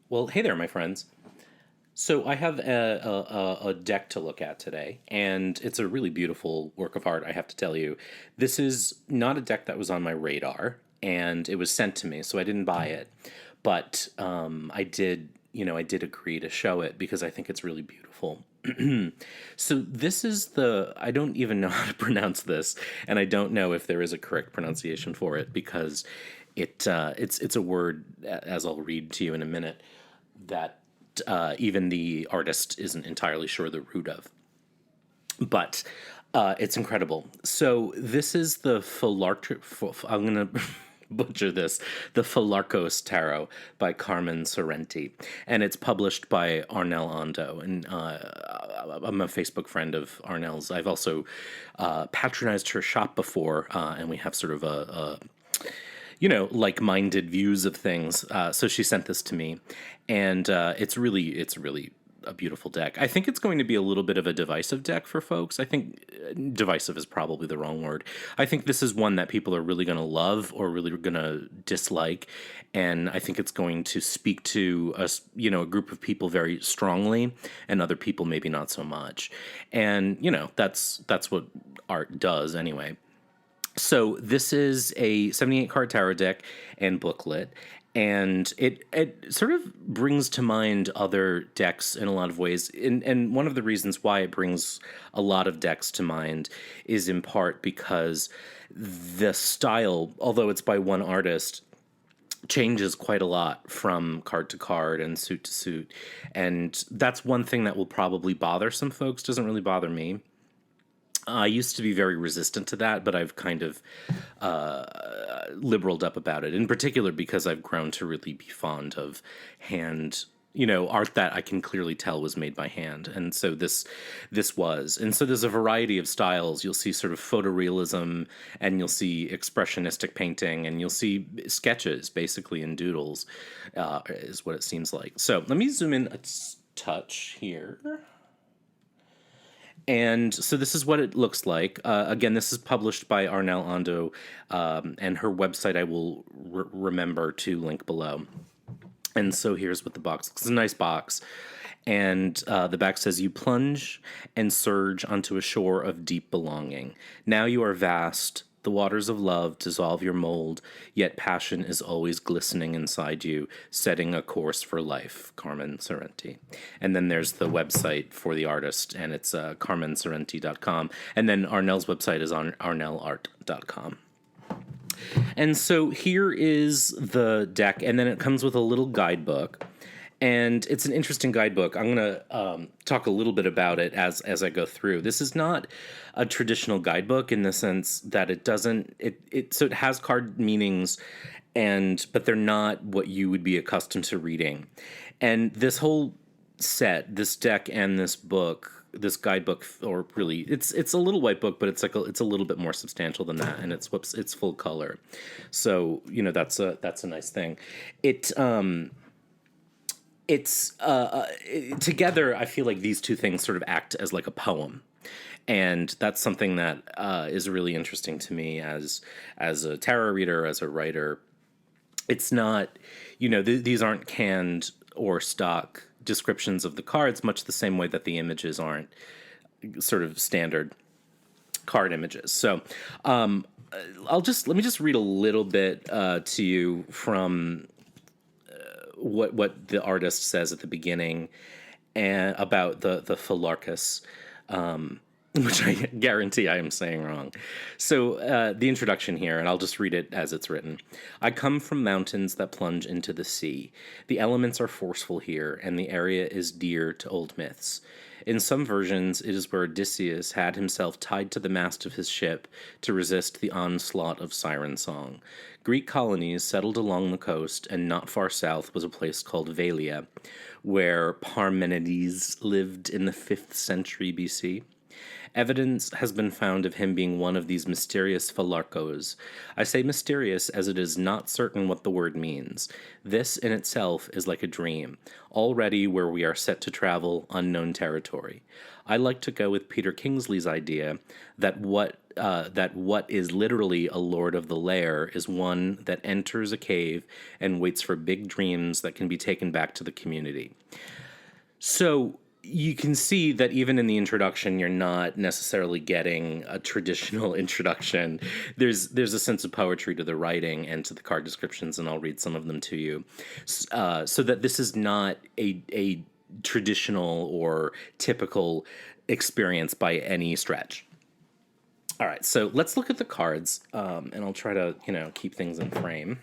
Well, hey there, my friends. So I have a deck to look at today, and it's a really beautiful work of art, I have to tell you. This is not a deck that was on my radar, and it was sent to me, so I didn't buy it. But I did agree to show it because I think it's really beautiful. So this is I don't even know how to pronounce this, and I don't know if there is a correct pronunciation for it because it's a word, as I'll read to you in a minute, that even the artist isn't entirely sure the root of. But it's incredible. So this is the I'm going to butcher this, the Pholarchos Tarot by Carmen Sorrenti. And it's published by Arnel Ando. And I'm a Facebook friend of Arnel's. I've also patronized her shop before, and we have sort of like-minded views of things. So she sent this to me, and it's really a beautiful deck. I think it's going to be a little bit of a divisive deck for folks. I think divisive is probably the wrong word. I think this is one that people are really going to love or really going to dislike, and I think it's going to speak to a group of people very strongly, and other people maybe not so much. And that's what art does anyway. So this is a 78 card tarot deck and booklet, and it sort of brings to mind other decks in a lot of ways. And one of the reasons why it brings a lot of decks to mind is in part because the style, although it's by one artist, changes quite a lot from card to card and suit to suit. And that's one thing that will probably bother some folks. Doesn't really bother me. I used to be very resistant to that, but I've kind of liberaled up about it, in particular because I've grown to really be fond of hand, art that I can clearly tell was made by hand. And so this was. And so there's a variety of styles. You'll see sort of photorealism, and you'll see expressionistic painting, and you'll see sketches, basically, in doodles, is what it seems like. So let me zoom in a touch here. And so this is what it looks like. Again, this is published by Arnel Ando, and her website I will remember to link below. And so here's what the box looks. It's a nice box. And the back says, "You plunge and surge onto a shore of deep belonging. Now you are vast. The waters of love dissolve your mold, yet passion is always glistening inside you, setting a course for life." Carmen Sorrenti. And then there's the website for the artist, and it's carmensorrenti.com. And then Arnel's website is on arnelart.com. And so here is the deck, and then it comes with a little guidebook. And it's an interesting guidebook. I'm going to talk a little bit about it as I go through. This is not a traditional guidebook in the sense that it doesn't so it has card meanings, but they're not what you would be accustomed to reading. And this whole set, this deck and this book, this guidebook, or really it's a little white book, but it's a little bit more substantial than that, and it's full color. So that's a nice thing. It's together, I feel like these two things sort of act as like a poem. And that's something that is really interesting to me as a tarot reader, as a writer. It's not, these aren't canned or stock descriptions of the cards, much the same way that the images aren't sort of standard card images. So let me just read a little bit to you from what the artist says at the beginning and about the Pholarchos, which I guarantee I am saying wrong. So the introduction here, and I'll just read it as it's written. "I come from mountains that plunge into the sea. The elements are forceful here, and the area is dear to old myths. In some versions, it is where Odysseus had himself tied to the mast of his ship to resist the onslaught of siren song. Greek colonies settled along the coast, and not far south was a place called Velia, where Parmenides lived in the 5th century BC. Evidence has been found of him being one of these mysterious Pholarchos. I say mysterious as it is not certain what the word means. This in itself is like a dream, already where we are set to travel unknown territory. I like to go with Peter Kingsley's idea that what is literally a Lord of the Lair is one that enters a cave and waits for big dreams that can be taken back to the community. So you can see that even in the introduction, you're not necessarily getting a traditional introduction. There's a sense of poetry to the writing and to the card descriptions, and I'll read some of them to you, so that this is not a traditional or typical experience by any stretch. All right, so let's look at the cards, and I'll try to keep things in frame.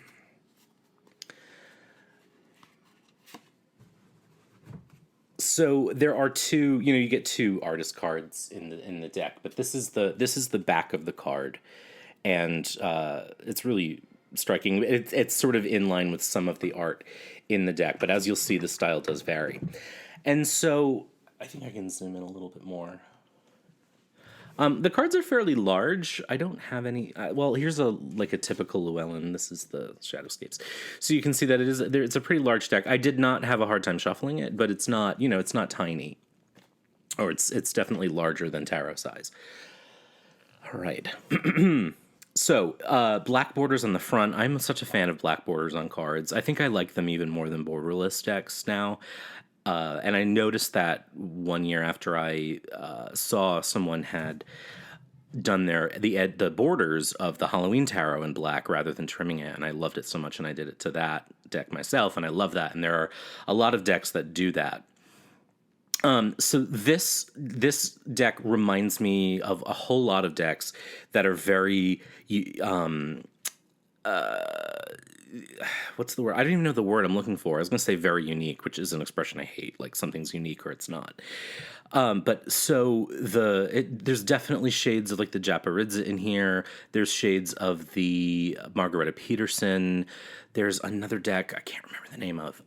So there are two, you get two artist cards in the deck, but this is the back of the card, and it's really striking. It's sort of in line with some of the art in the deck, but as you'll see, the style does vary. And so I think I can zoom in a little bit more. The cards are fairly large. I don't have any. Well, here's a typical Llewellyn. This is the Shadowscapes, so you can see that it's a pretty large deck. I did not have a hard time shuffling it, but it's not it's not tiny, or it's definitely larger than tarot size. All right. So black borders on the front. I'm such a fan of black borders on cards. I think I like them even more than borderless decks now. And I noticed that one year after I saw someone had done the borders of the Halloween tarot in black rather than trimming it, and I loved it so much, and I did it to that deck myself, and I love that. And there are a lot of decks that do that. So this deck reminds me of a whole lot of decks that are very what's the word? I don't even know the word I'm looking for. I was going to say very unique, which is an expression I hate, like something's unique or it's not. But so there's definitely shades of like the Japaridza in here. There's shades of the Margareta Peterson. There's another deck I can't remember the name of.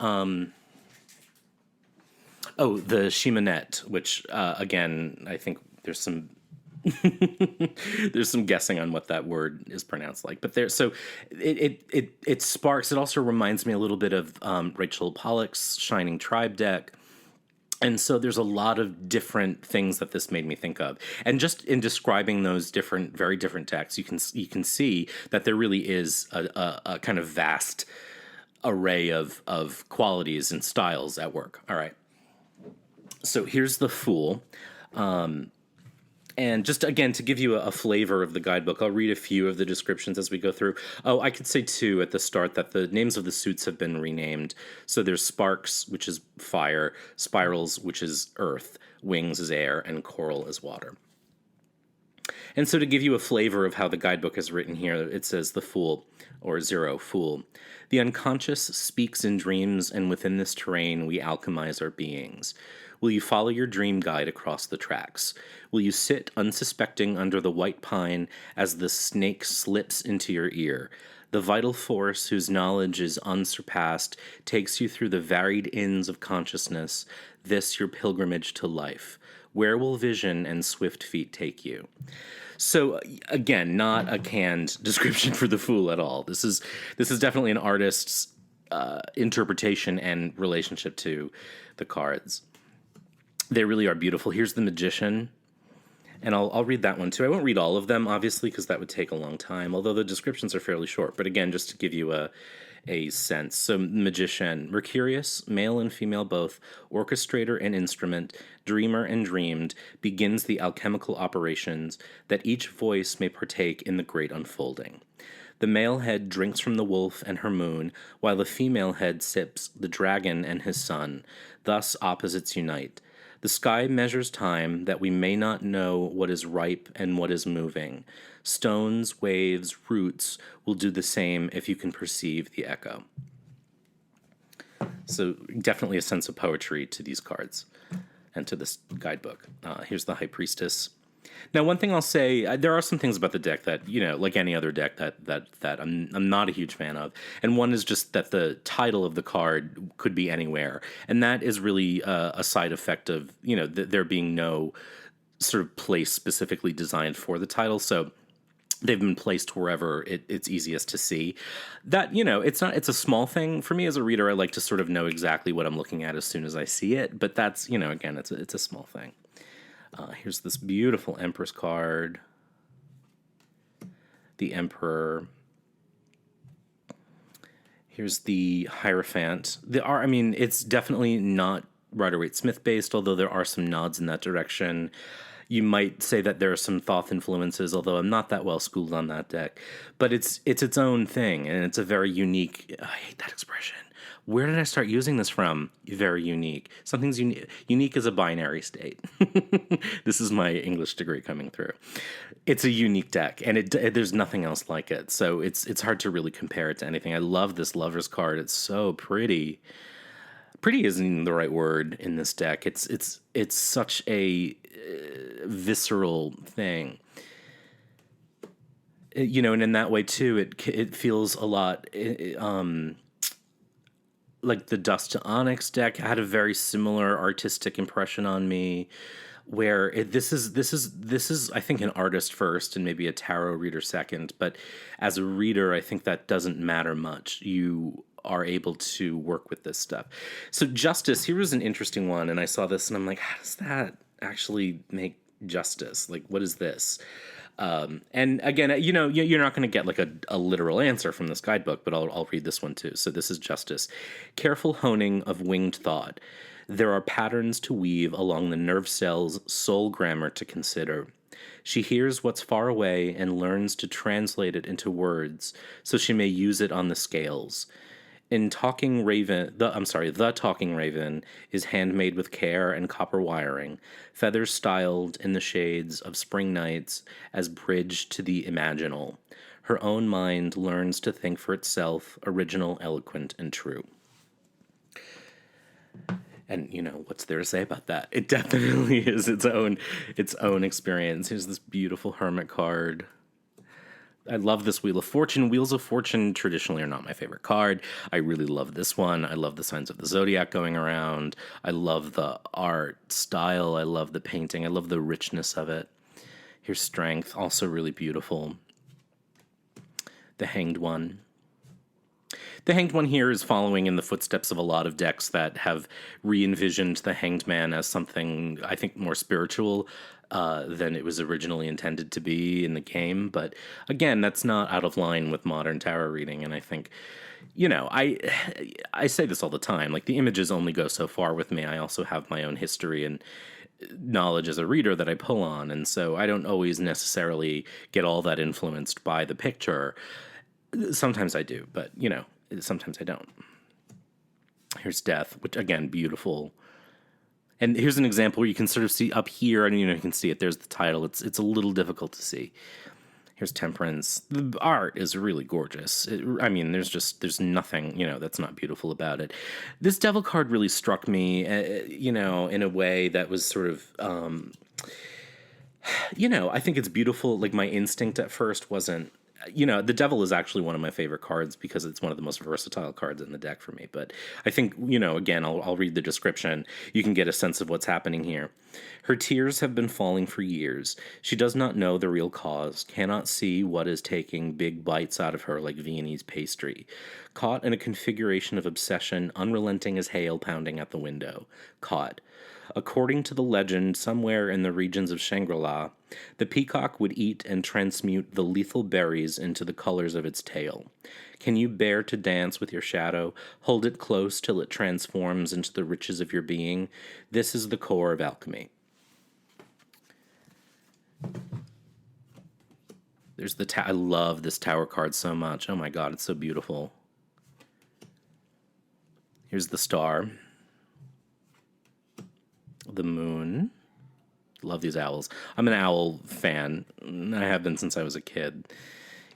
The Shimonette, which again, I think there's some there's some guessing on what that word is pronounced like, but it sparks. It also reminds me a little bit of Rachel Pollack's Shining Tribe deck, and so there's a lot of different things that this made me think of. And just in describing those very different decks, you can see that there really is a kind of vast array of qualities and styles at work. All right, so here's the Fool. And just, again, to give you a flavor of the guidebook, I'll read a few of the descriptions as we go through. Oh, I could say, too, at the start that the names of the suits have been renamed. So there's Sparks, which is fire, Spirals, which is earth, Wings is air, and Coral is water. And so to give you a flavor of how the guidebook is written here, it says the Fool, or Zero, Fool. The unconscious speaks in dreams, and within this terrain we alchemize our beings. Will you follow your dream guide across the tracks? Will you sit unsuspecting under the white pine as the snake slips into your ear? The vital force whose knowledge is unsurpassed takes you through the varied inns of consciousness, this your pilgrimage to life. Where will vision and swift feet take you? So, again, not a canned description for the Fool at all. This is definitely an artist's interpretation and relationship to the cards. They really are beautiful. Here's the Magician, and I'll read that one too. I won't read all of them, obviously, because that would take a long time, although the descriptions are fairly short. But again, just to give you a sense. So, Magician, Mercurius, male and female both, orchestrator and instrument, dreamer and dreamed, begins the alchemical operations that each voice may partake in the great unfolding. The male head drinks from the wolf and her moon, while the female head sips the dragon and his sun. Thus opposites unite. The sky measures time that we may not know what is ripe and what is moving. Stones, waves, roots will do the same if you can perceive the echo. So definitely a sense of poetry to these cards and to this guidebook. Here's the High Priestess. Now, one thing I'll say, there are some things about the deck that, like any other deck, that I'm not a huge fan of. And one is just that the title of the card could be anywhere. And that is really a side effect of, there being no sort of place specifically designed for the title. So they've been placed wherever it's easiest to see. That, it's a small thing. For me as a reader, I like to sort of know exactly what I'm looking at as soon as I see it. But that's, again, it's a small thing. Here's this beautiful Empress card. The Emperor. Here's the Hierophant. It's definitely not Rider-Waite-Smith based, although there are some nods in that direction. You might say that there are some Thoth influences, although I'm not that well schooled on that deck. But it's its own thing, and it's a very unique... I hate that expression. Where did I start using this from? Very unique. Something's unique. Unique is a binary state. This is my English degree coming through. It's a unique deck, and there's nothing else like it. So it's hard to really compare it to anything. I love this Lover's card. It's so pretty. Pretty isn't even the right word in this deck. It's such a visceral thing. And in that way too, it feels a lot. Like the Dust to Onyx deck had a very similar artistic impression on me, where this is I think an artist first and maybe a tarot reader second, but as a reader I think that doesn't matter much. You are able to work with this stuff. So Justice, here was an interesting one, and I saw this and I'm like, how does that actually make justice? Like, what is this? And again, you're not going to get like a literal answer from this guidebook, but I'll read this one too. So this is Justice. Careful honing of winged thought. There are patterns to weave along the nerve cell's soul grammar to consider. She hears what's far away and learns to translate it into words so she may use it on the scales. The Talking Raven is handmade with care and copper wiring, feathers styled in the shades of spring nights as bridge to the imaginal. Her own mind learns to think for itself, original, eloquent, and true. And what's there to say about that? It definitely is its own experience. Here's this beautiful Hermit card. I love this Wheel of Fortune. Wheels of Fortune traditionally are not my favorite card. I really love this one. I love the signs of the zodiac going around. I love the art style. I love the painting. I love the richness of it. Here's Strength, also really beautiful. The Hanged One. The Hanged One here is following in the footsteps of a lot of decks that have re-envisioned the Hanged Man as something, I think, more spiritual than it was originally intended to be in the game. But again, that's not out of line with modern tarot reading. And I think, I say this all the time, like the images only go so far with me. I also have my own history and knowledge as a reader that I pull on. And so I don't always necessarily get all that influenced by the picture. Sometimes I do, but, sometimes I don't. Here's Death, which, again, beautiful. And here's an example where you can sort of see up here, and you can see it. There's the title. It's a little difficult to see. Here's Temperance. The art is really gorgeous. There's nothing, that's not beautiful about it. This Devil card really struck me, in a way that was sort of, I think it's beautiful. Like, my instinct at first wasn't, the Devil is actually one of my favorite cards because it's one of the most versatile cards in the deck for me. But I think, again, I'll read the description. You can get a sense of what's happening here. Her tears have been falling for years. She does not know the real cause, cannot see what is taking big bites out of her like Viennese pastry. Caught in a configuration of obsession, unrelenting as hail pounding at the window. Caught. According to the legend, somewhere in the regions of Shangri-La, the peacock would eat and transmute the lethal berries into the colors of its tail. Can you bear to dance with your shadow? Hold it close till it transforms into the riches of your being. This is the core of alchemy. There's I love this Tower card so much. Oh my god, it's so beautiful. Here's the Star. The Moon. Love these owls. I'm an owl fan. I have been since I was a kid,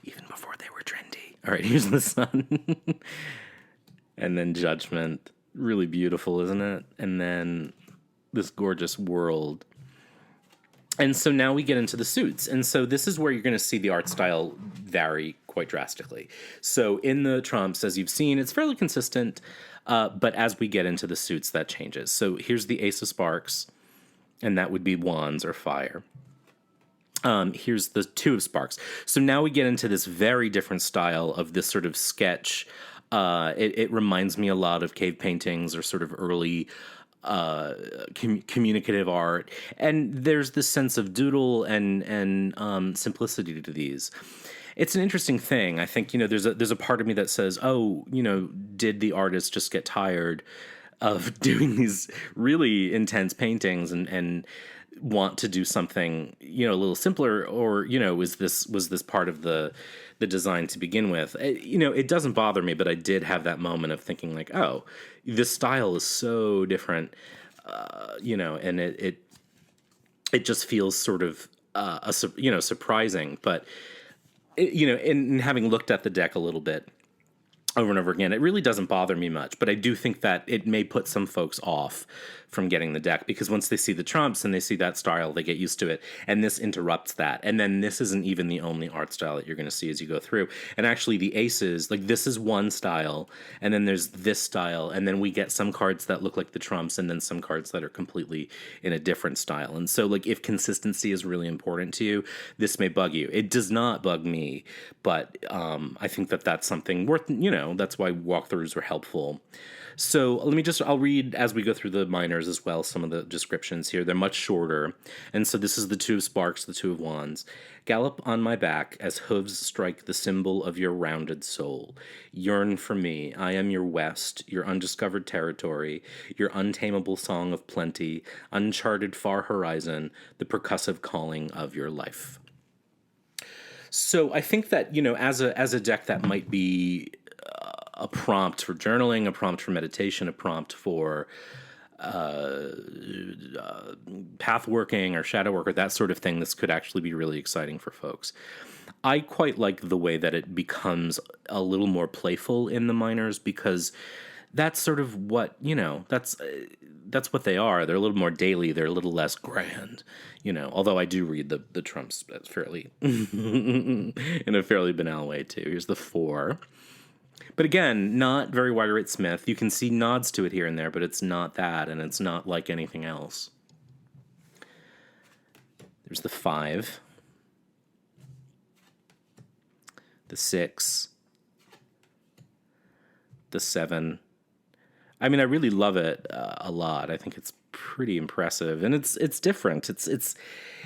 even before they were trendy. All right, here's the Sun. And then Judgment. Really beautiful, isn't it? And then this gorgeous World. And so now we get into the suits. And so this is where you're going to see the art style vary quite drastically. So in the trumps, as you've seen, it's fairly consistent. But as we get into the suits, that changes. So here's the Ace of Sparks, and that would be Wands or Fire. Here's the Two of Sparks. So now we get into this very different style of this sort of sketch. It reminds me a lot of cave paintings or sort of early communicative art, and there's this sense of doodle and simplicity to these. It's an interesting thing. I think, there's a part of me that says, oh, did the artist just get tired of doing these really intense paintings and want to do something, a little simpler, or, was this part of the design to begin with? It doesn't bother me, but I did have that moment of thinking like, oh, this style is so different, and it just feels sort of, surprising, but in having looked at the deck a little bit over and over again, it really doesn't bother me much, but I do think that it may put some folks off from getting the deck, because once they see the trumps and they see that style, they get used to it, and this interrupts that. And then this isn't even the only art style that you're going to see as you go through. And actually the aces, like, this is one style, and then there's this style, and then we get some cards that look like the trumps, and then some cards that are completely in a different style. And so, like, if consistency is really important to you, this may bug you. It does not bug me, but I think that that's something worth, that's why walkthroughs are helpful. So I'll read as we go through the minors as well, some of the descriptions here. They're much shorter. And so this is the Two of Sparks, the Two of Wands. Gallop on my back as hooves strike the symbol of your rounded soul. Yearn for me. I am your west, your undiscovered territory, your untamable song of plenty, uncharted far horizon, the percussive calling of your life. So I think that, as a deck that might be a prompt for journaling, a prompt for meditation, a prompt for path working or shadow work or that sort of thing, this could actually be really exciting for folks. I quite like the way that it becomes a little more playful in the minors, because that's sort of what, that's what they are. They're a little more daily. They're a little less grand, although I do read the trumps fairly in a fairly banal way too. Here's the 4. But again, not very Wire Smith. You can see nods to it here and there, but it's not that, and it's not like anything else. There's the 5. The 6. The 7. I mean, I really love it a lot. I think it's pretty impressive, and it's different. It's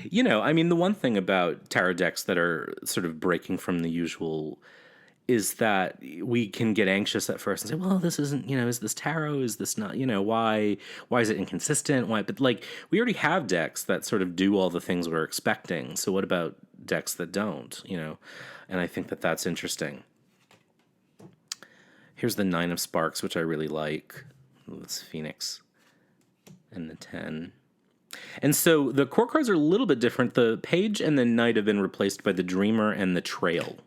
the one thing about tarot decks that are sort of breaking from the usual is that we can get anxious at first and say, well, this isn't, is this tarot? Is this not, why is it inconsistent? Why? But like, we already have decks that sort of do all the things we're expecting. So what about decks that don't, And I think that that's interesting. Here's the 9 of Sparks, which I really like. This Phoenix and the 10. And so the core cards are a little bit different. The Page and the Knight have been replaced by the Dreamer and the Trail.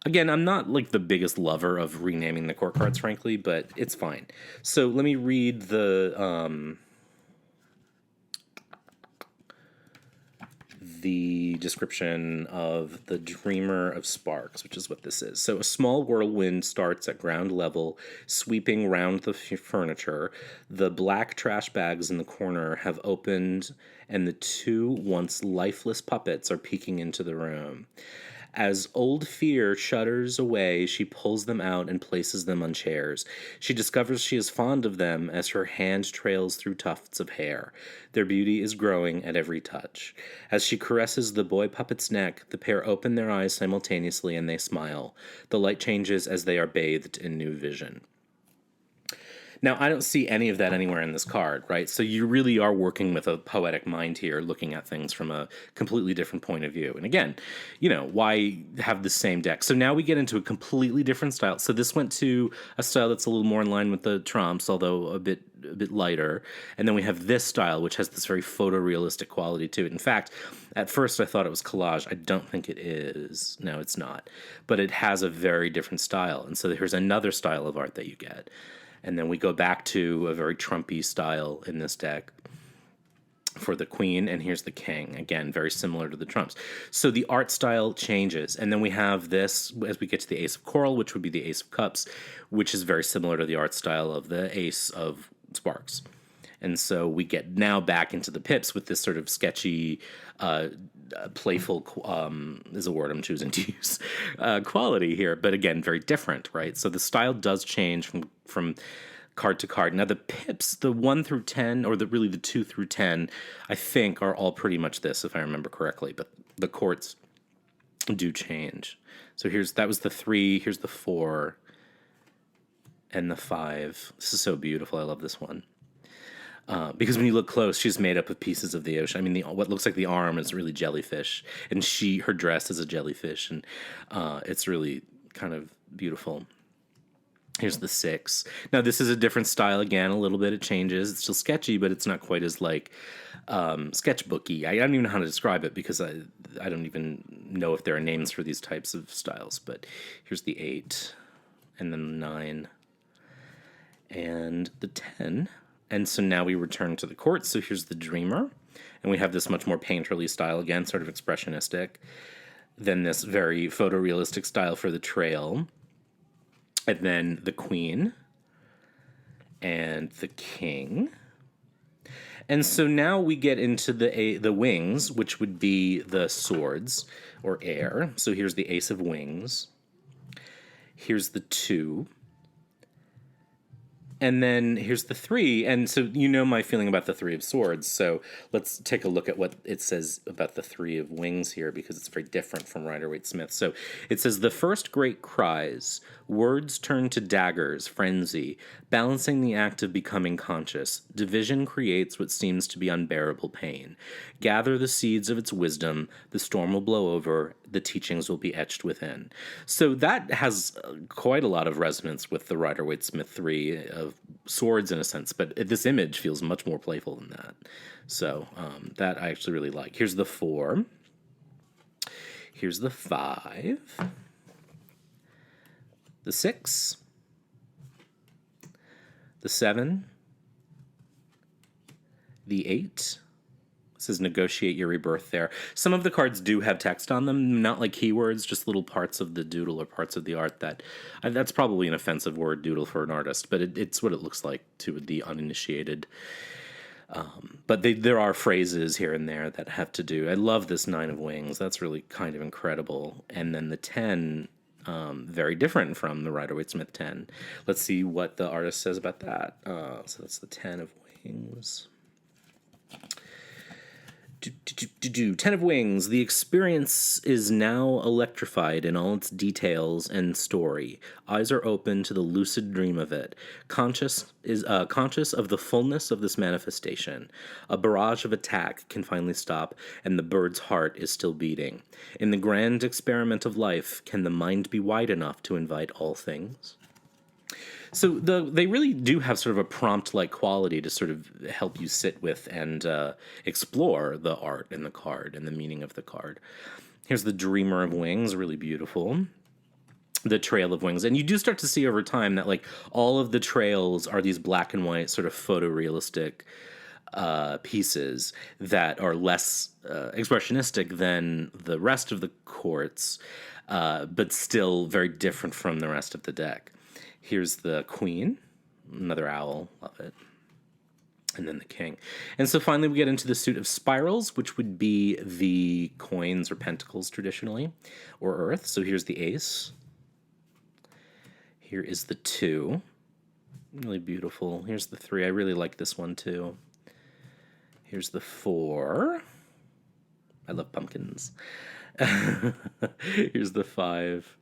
Again, I'm not like the biggest lover of renaming the core cards, frankly, but it's fine. So let me read the description of the Dreamer of Sparks, which is what this is. So a small whirlwind starts at ground level, sweeping round the furniture. The black trash bags in the corner have opened, and the 2 once lifeless puppets are peeking into the room. As old fear shudders away, she pulls them out and places them on chairs. She discovers she is fond of them as her hand trails through tufts of hair. Their beauty is growing at every touch. As she caresses the boy puppet's neck, the pair open their eyes simultaneously and they smile. The light changes as they are bathed in new vision. Now, I don't see any of that anywhere in this card, right? So you really are working with a poetic mind here, looking at things from a completely different point of view. And again, why have the same deck? So now we get into a completely different style. So this went to a style that's a little more in line with the trumps, although a bit lighter. And then we have this style, which has this very photorealistic quality to it. In fact, at first I thought it was collage. I don't think it is. No, it's not. But it has a very different style. And so here's another style of art that you get. And then we go back to a very Trumpy style in this deck for the Queen, and here's the King. Again, very similar to the trumps. So the art style changes. And then we have this, as we get to the Ace of Coral, which would be the Ace of Cups, which is very similar to the art style of the Ace of Sparks. And so we get now back into the pips with this sort of sketchy, playful, is a word I'm choosing to use, quality here. But again, very different, right? So the style does change from card to card. Now the pips, the 1 through 10, or really the 2 through 10, I think are all pretty much this, if I remember correctly, but the courts do change. So that was the 3, here's the 4, and the 5. This is so beautiful. I love this one. Because when you look close, she's made up of pieces of the ocean. I mean, what looks like the arm is really jellyfish, and her dress is a jellyfish, and it's really kind of beautiful. Here's the 6. Now, this is a different style again, a little bit. It changes. It's still sketchy, but it's not quite as sketchbooky. I don't even know how to describe it because I don't even know if there are names for these types of styles. But here's the 8, and then the 9, and the 10. And so now we return to the court. So here's the Dreamer, and we have this much more painterly style again, sort of expressionistic. Then this very photorealistic style for the Trail. And then the Queen and the King. And so now we get into the wings, which would be the swords or air. So here's the Ace of Wings. Here's the 2. And then here's the 3. And so you know my feeling about the 3 of Swords. So let's take a look at what it says about the 3 of Wings here, because it's very different from Rider-Waite-Smith. So it says, the first great cries, words turn to daggers, frenzy, balancing the act of becoming conscious. Division creates what seems to be unbearable pain. Gather the seeds of its wisdom, the storm will blow over, the teachings will be etched within. So that has quite a lot of resonance with the Rider-Waite-Smith 3 of Swords in a sense, but this image feels much more playful than that. So that I actually really like. Here's the 4. Here's the 5. The 6. The 7. The 8. It says negotiate your rebirth there. Some of the cards do have text on them, not like keywords, just little parts of the doodle or parts of the art that's probably an offensive word, doodle, for an artist, but it's what it looks like to the uninitiated. But there are phrases here and there that have to do. I love this 9 of Wings. That's really kind of incredible. And then the 10, very different from the Rider-Waite-Smith 10. Let's see what the artist says about that. So that's the 10 of Wings. 10 of Wings. The experience is now electrified in all its details and story. Eyes are open to the lucid dream of it. Conscious of the fullness of this manifestation. A barrage of attack can finally stop, and the bird's heart is still beating. In the grand experiment of life, can the mind be wide enough to invite all things? So they really do have sort of a prompt-like quality to sort of help you sit with and explore the art and the card and the meaning of the card. Here's the Dreamer of Wings, really beautiful. The Trail of Wings. And you do start to see over time that like all of the trails are these black and white sort of photorealistic pieces that are less expressionistic than the rest of the courts, but still very different from the rest of the deck. Here's the Queen, another owl, love it, and then the King. And so finally we get into the suit of spirals, which would be the coins or pentacles traditionally, or earth. So here's the Ace. Here is the 2, really beautiful. Here's the 3, I really like this one too. Here's the 4, I love pumpkins. Here's the 5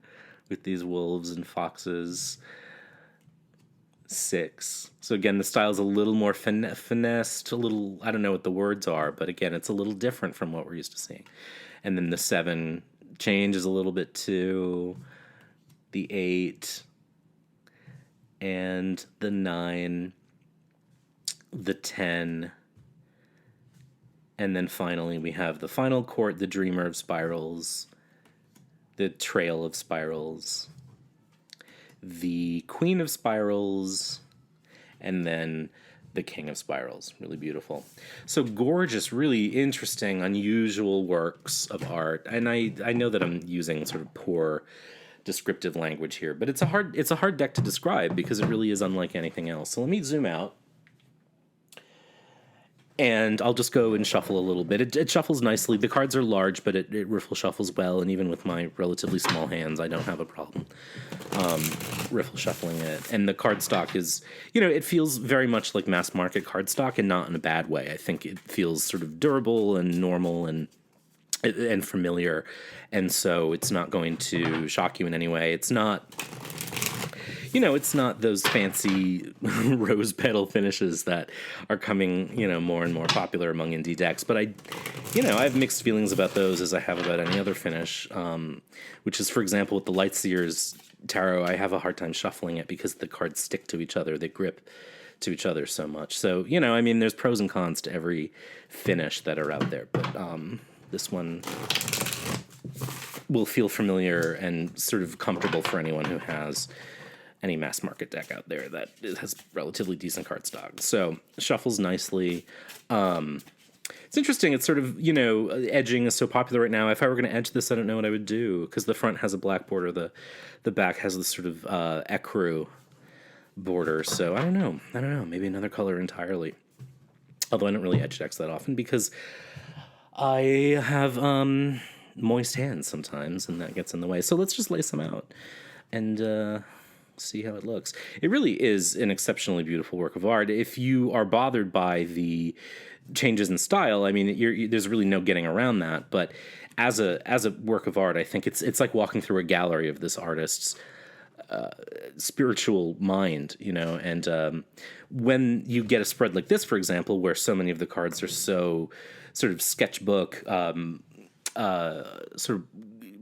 with these wolves and foxes. 6. So again, the style's a little more finessed, a little, I don't know what the words are, but again, it's a little different from what we're used to seeing. And then the 7 changes a little bit too. The 8 and the 9, the 10, and then finally we have the final court, the Dreamer of Spirals, the Trail of Spirals, the Queen of Spirals, and then the King of Spirals. Really beautiful. So gorgeous, really interesting, unusual works of art. And I know that I'm using sort of poor descriptive language here, but it's a hard deck to describe because it really is unlike anything else. So let me zoom out. And I'll just go and shuffle a little bit. It shuffles nicely. The cards are large, but it riffle shuffles well. And even with my relatively small hands, I don't have a problem riffle shuffling it. And the cardstock is, it feels very much like mass market cardstock, and not in a bad way. I think it feels sort of durable and normal and familiar. And so it's not going to shock you in any way. It's not... it's not those fancy rose petal finishes that are coming, more and more popular among indie decks. But I have mixed feelings about those as I have about any other finish, which is, for example, with the Lightseer's Tarot, I have a hard time shuffling it because the cards stick to each other. They grip to each other so much. So, there's pros and cons to every finish that are out there. But this one will feel familiar and sort of comfortable for anyone who has any mass market deck out there that has relatively decent cardstock. So shuffles nicely. It's interesting. It's sort of, edging is so popular right now. If I were going to edge this, I don't know what I would do, because the front has a black border. The back has this sort of ecru border. So I don't know. Maybe another color entirely. Although I don't really edge decks that often because I have moist hands sometimes, and that gets in the way. So let's just lace them out and see how it looks. It really is an exceptionally beautiful work of art. If you are bothered by the changes in style, I mean, there's really no getting around that. But as a work of art, I think it's like walking through a gallery of this artist's spiritual mind, And when you get a spread like this, for example, where so many of the cards are so sort of sketchbook, sort of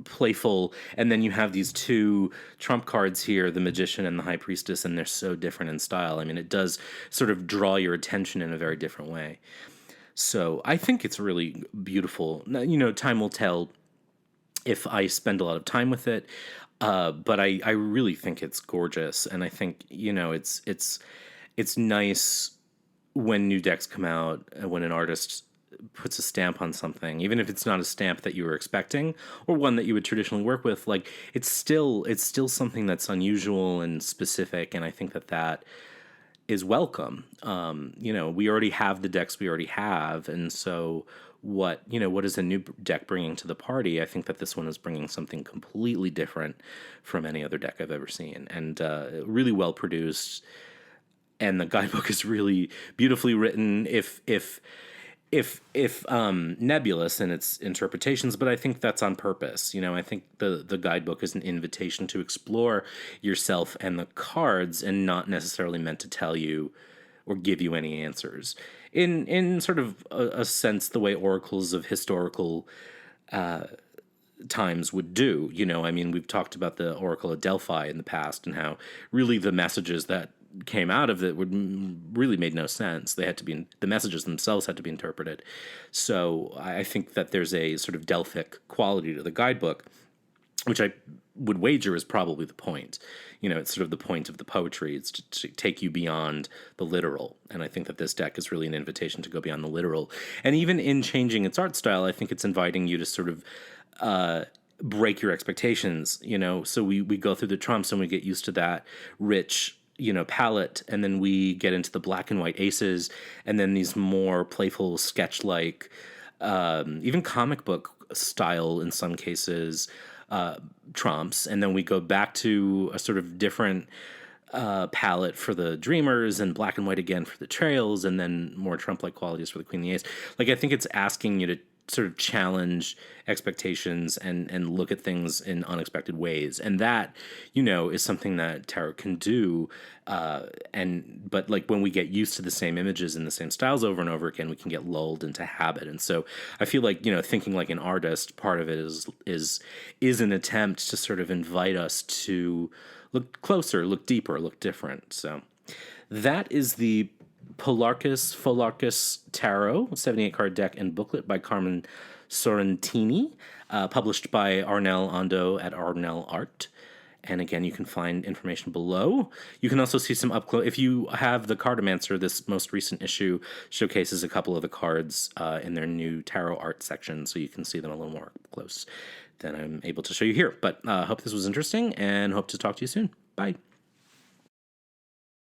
playful, and then you have these two trump cards here, the Magician and the High Priestess, and they're so different in style. I mean, it does sort of draw your attention in a very different way. So I think it's really beautiful. Time will tell if I spend a lot of time with it, but I really think it's gorgeous, and I think it's nice when new decks come out, when an artist puts a stamp on something, even if it's not a stamp that you were expecting or one that you would traditionally work with. Like, it's still something that's unusual and specific, and I think that is welcome. We already have the decks we already have, and so what is a new deck bringing to the party? I think that this one is bringing something completely different from any other deck I've ever seen, and really well produced. And the guidebook is really beautifully written. If nebulous in its interpretations, but I think that's on purpose. I think the guidebook is an invitation to explore yourself and the cards, and not necessarily meant to tell you or give you any answers. In sort of a sense, the way oracles of historical times would do. We've talked about the Oracle of Delphi in the past, and how really the messages that came out of it really made no sense. The messages themselves had to be interpreted. So I think that there's a sort of Delphic quality to the guidebook, which I would wager is probably the point. It's sort of the point of the poetry. It's to take you beyond the literal. And I think that this deck is really an invitation to go beyond the literal. And even in changing its art style, I think it's inviting you to sort of break your expectations. So we go through the trumps and we get used to that rich palette, and then we get into the black and white aces, and then these more playful sketch-like, even comic book style in some cases, trumps, and then we go back to a sort of different palette for the Dreamers, and black and white again for the Trails, and then more Trump-like qualities for the Queen and the Ace. Like, I think it's asking you to sort of challenge expectations and look at things in unexpected ways. And that, is something that tarot can do. But like, when we get used to the same images and the same styles over and over again, we can get lulled into habit. And so I feel like, thinking like an artist, part of it is an attempt to sort of invite us to look closer, look deeper, look different. So that is the Pholarchos Tarot, 78-card deck and booklet by Carmen Sorrentini, published by Arnel Ondo at Arnel Art. And again, you can find information below. You can also see some up close. If you have the Cartomancer, this most recent issue showcases a couple of the cards in their new tarot art section, so you can see them a little more up close than I'm able to show you here. But hope this was interesting, and hope to talk to you soon. Bye.